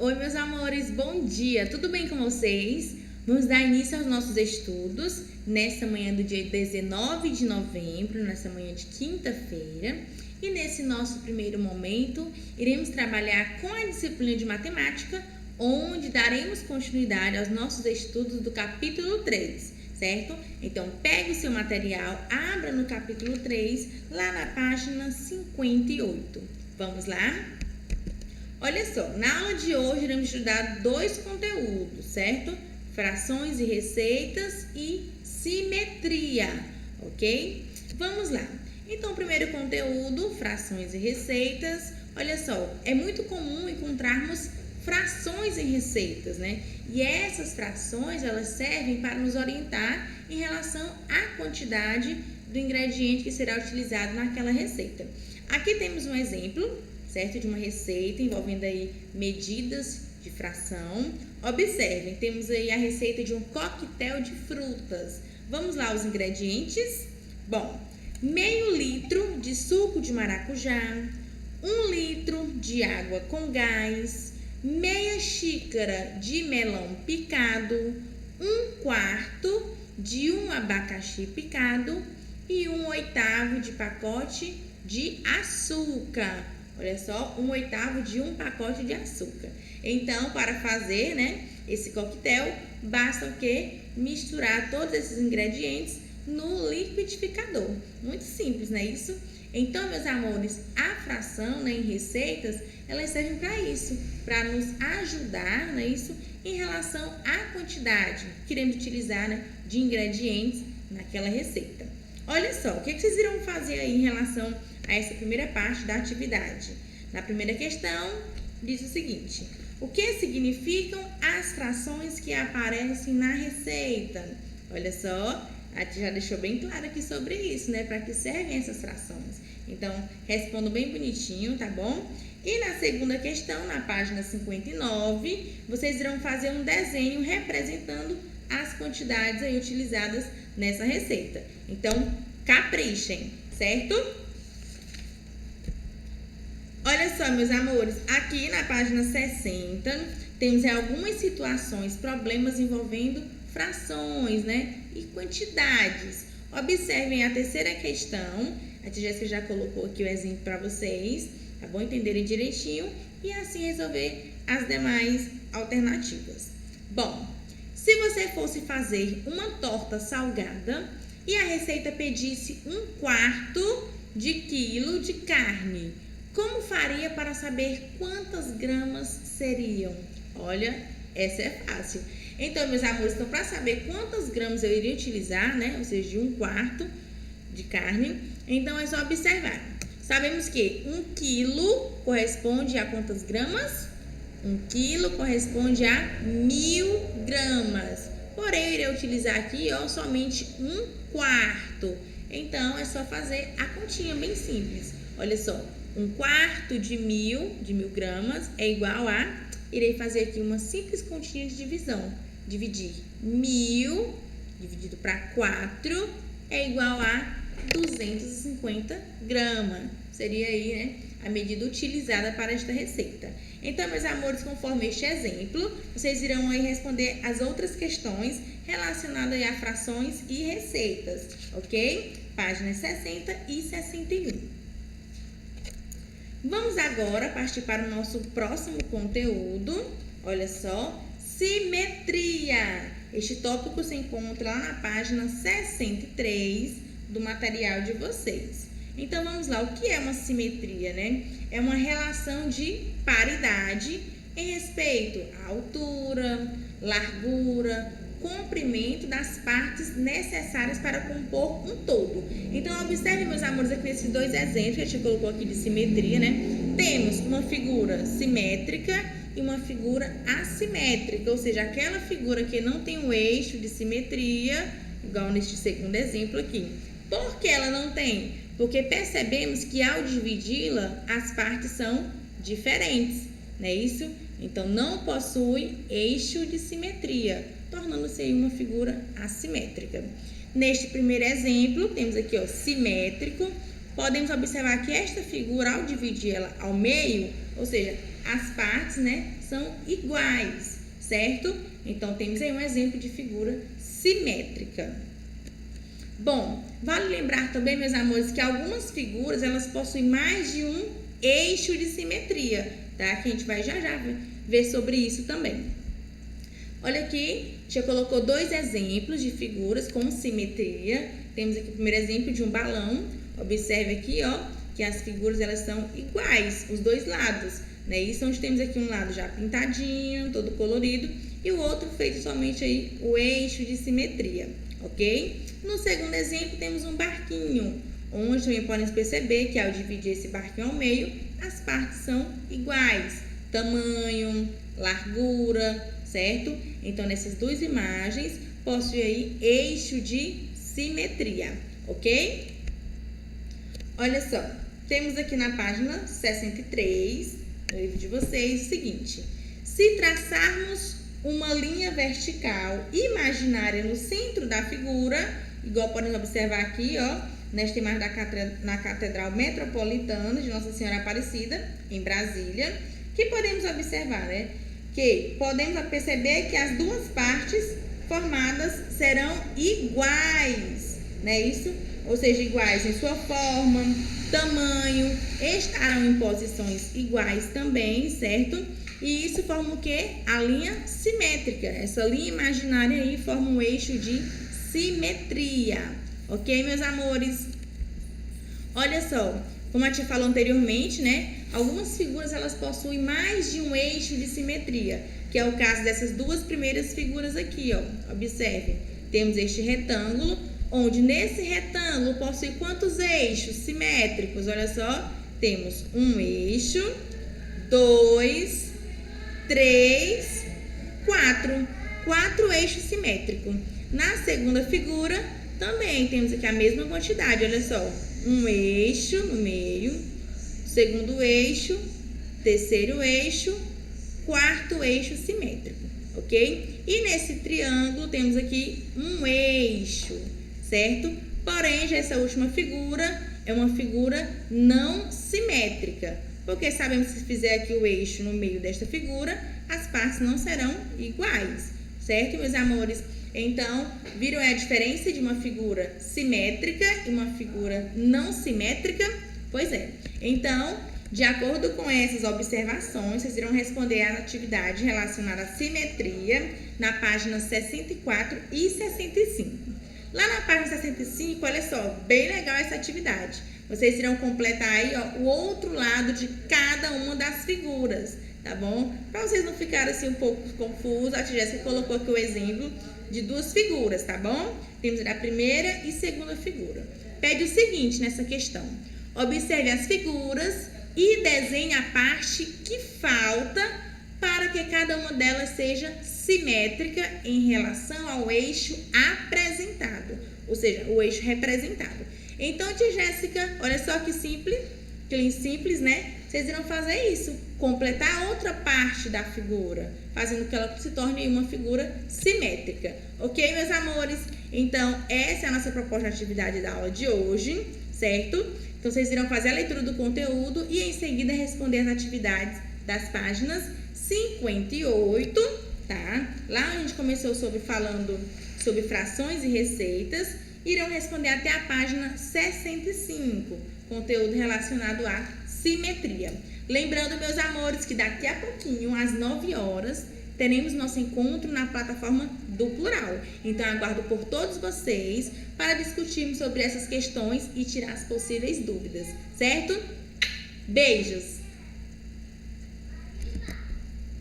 Oi, meus amores, bom dia! Tudo bem com vocês? Vamos dar início aos nossos estudos nessa manhã do dia 19 de novembro, nessa manhã de quinta-feira. E nesse nosso primeiro momento, iremos trabalhar com a disciplina de matemática, onde daremos continuidade aos nossos estudos do capítulo 3, certo? Então, pegue o seu material, abra no capítulo 3, lá na página 58. Vamos lá? Olha só, na aula de hoje iremos estudar dois conteúdos, certo? Frações e receitas e simetria, ok? Vamos lá. Então, o primeiro conteúdo, frações e receitas. Olha só, é muito comum encontrarmos frações em receitas, né? E essas frações, elas servem para nos orientar em relação à quantidade do ingrediente que será utilizado naquela receita. Aqui temos um exemplo, certo? De uma receita envolvendo aí medidas de fração. Observem, temos aí a receita de um coquetel de frutas. Vamos lá os ingredientes? Bom, meio litro de suco de maracujá, 1 litro de água com gás, meia xícara de melão picado, 1/4 de um abacaxi picado e 1/8 de pacote de açúcar. Olha só, 1/8 de um pacote de açúcar. Então, para fazer, esse coquetel, basta o quê? Misturar todos esses ingredientes no liquidificador. Muito simples, não é isso? Então, meus amores, a fração, em receitas, elas servem para isso, para nos ajudar, não é isso? Em relação à quantidade que iremos utilizar, de ingredientes naquela receita. Olha só, o que vocês irão fazer aí em relação a essa primeira parte da atividade? Na primeira questão, diz o seguinte: o que significam as frações que aparecem na receita? Olha só, a gente já deixou bem claro aqui sobre isso, para que servem essas frações. Então, respondo bem bonitinho, tá bom? E na segunda questão, na página 59, vocês irão fazer um desenho representando as quantidades aí utilizadas nessa receita. Então, caprichem, certo? Olha só, meus amores, aqui na página 60, temos algumas situações, problemas envolvendo frações, e quantidades. Observem a terceira questão, a tia Jéssica já colocou aqui o exemplo para vocês, tá bom? Entenderem direitinho e assim resolver as demais alternativas. Bom, se você fosse fazer uma torta salgada e a receita pedisse 1/4 de quilo de carne, como faria para saber quantas gramas seriam? Olha, essa é fácil. Então, meus amores, para saber quantas gramas eu iria utilizar, ou seja, de 1/4 de carne, então é só observar. Sabemos que 1 quilo corresponde a quantas gramas? 1 quilo corresponde a 1000 gramas. Porém, eu irei utilizar aqui, somente 1/4. Então, é só fazer a continha bem simples. Olha só, 1/4 de 1000 gramas é igual a... Irei fazer aqui uma simples continha de divisão. Dividir 1000 dividido para 4 é igual a 250 gramas. Seria aí, a medida utilizada para esta receita. Então, meus amores, conforme este exemplo, vocês irão aí responder as outras questões relacionadas a frações e receitas, ok? Páginas 60 e 61. Vamos agora partir para o nosso próximo conteúdo. Olha só, simetria. Este tópico se encontra lá na página 63 do material de vocês. Então, vamos lá. O que é uma simetria, É uma relação de paridade em respeito à altura, largura, comprimento das partes necessárias para compor um todo. Então, observe, meus amores, aqui nesses dois exemplos que a gente colocou aqui de simetria, Temos uma figura simétrica e uma figura assimétrica, ou seja, aquela figura que não tem um eixo de simetria, igual neste segundo exemplo aqui. Por que ela não tem? Porque percebemos que ao dividi-la, as partes são diferentes, não é isso? Então, não possui eixo de simetria, tornando-se aí uma figura assimétrica. Neste primeiro exemplo, temos aqui, simétrico, podemos observar que esta figura, ao dividir ela ao meio, ou seja, as partes, né, são iguais, certo? Então, temos aí um exemplo de figura simétrica. Bom, vale lembrar também, meus amores, que algumas figuras, elas possuem mais de um eixo de simetria, tá? Que a gente vai já ver sobre isso também. Olha aqui, já colocou dois exemplos de figuras com simetria. Temos aqui o primeiro exemplo de um balão. Observe aqui, ó, que as figuras elas são iguais, os dois lados, né? Isso onde temos aqui um lado já pintadinho, todo colorido, e o outro feito somente aí o eixo de simetria, ok? No segundo exemplo temos um barquinho, onde também podemos perceber que ao dividir esse barquinho ao meio, as partes são iguais, tamanho, largura, certo? Então nessas duas imagens possui aí eixo de simetria, ok? Olha só, temos aqui na página 63, no livro de vocês, o seguinte: se traçarmos uma linha vertical imaginária no centro da figura, igual podemos observar aqui, ó, nesta imagem na Catedral Metropolitana de Nossa Senhora Aparecida, em Brasília, que podemos observar, né? Que podemos perceber que as duas partes formadas serão iguais, né? Isso, ou seja, iguais em sua forma, tamanho, estarão em posições iguais também, certo? E isso forma o quê? A linha simétrica. Essa linha imaginária aí forma um eixo de simetria, ok, meus amores? Olha só, como a tia falou anteriormente, né? Algumas figuras elas possuem mais de um eixo de simetria, que é o caso dessas duas primeiras figuras aqui, ó. Observe, temos este retângulo, onde nesse retângulo possui quantos eixos simétricos? Olha só, temos um eixo, 2, 3, 4 eixos simétricos. Na segunda figura também temos aqui a mesma quantidade, olha só, um eixo no meio, segundo eixo, terceiro eixo, quarto eixo simétrico, ok? E nesse triângulo temos aqui um eixo, certo? Porém, já essa última figura é uma figura não simétrica, porque sabemos que se fizer aqui o eixo no meio desta figura, as partes não serão iguais, certo, meus amores? Então, viram a diferença de uma figura simétrica e uma figura não simétrica? Pois é. Então, de acordo com essas observações, vocês irão responder à atividade relacionada à simetria na página 64 e 65. Lá na página 65, olha só, bem legal essa atividade. Vocês irão completar aí, ó, o outro lado de cada uma das figuras, tá bom? Para vocês não ficarem assim um pouco confusos, a tia Jéssica colocou aqui o exemplo de duas figuras, tá bom? Temos a primeira e segunda figura. Pede o seguinte nessa questão: observe as figuras e desenhe a parte que falta para que cada uma delas seja simétrica em relação ao eixo apresentado, ou seja, o eixo representado. Então, tia Jéssica, olha só que simples, né? Vocês irão fazer isso, completar a outra parte da figura, fazendo que ela se torne uma figura simétrica. Ok, meus amores? Então, essa é a nossa proposta de atividade da aula de hoje, certo? Então, vocês irão fazer a leitura do conteúdo e em seguida responder as atividades das páginas 58, tá? Lá a gente começou falando sobre frações e receitas. Irão responder até a página 65, conteúdo relacionado à simetria. Lembrando, meus amores, que daqui a pouquinho, às 9 horas, teremos nosso encontro na plataforma do Plural. Então, aguardo por todos vocês para discutirmos sobre essas questões e tirar as possíveis dúvidas, certo? Beijos!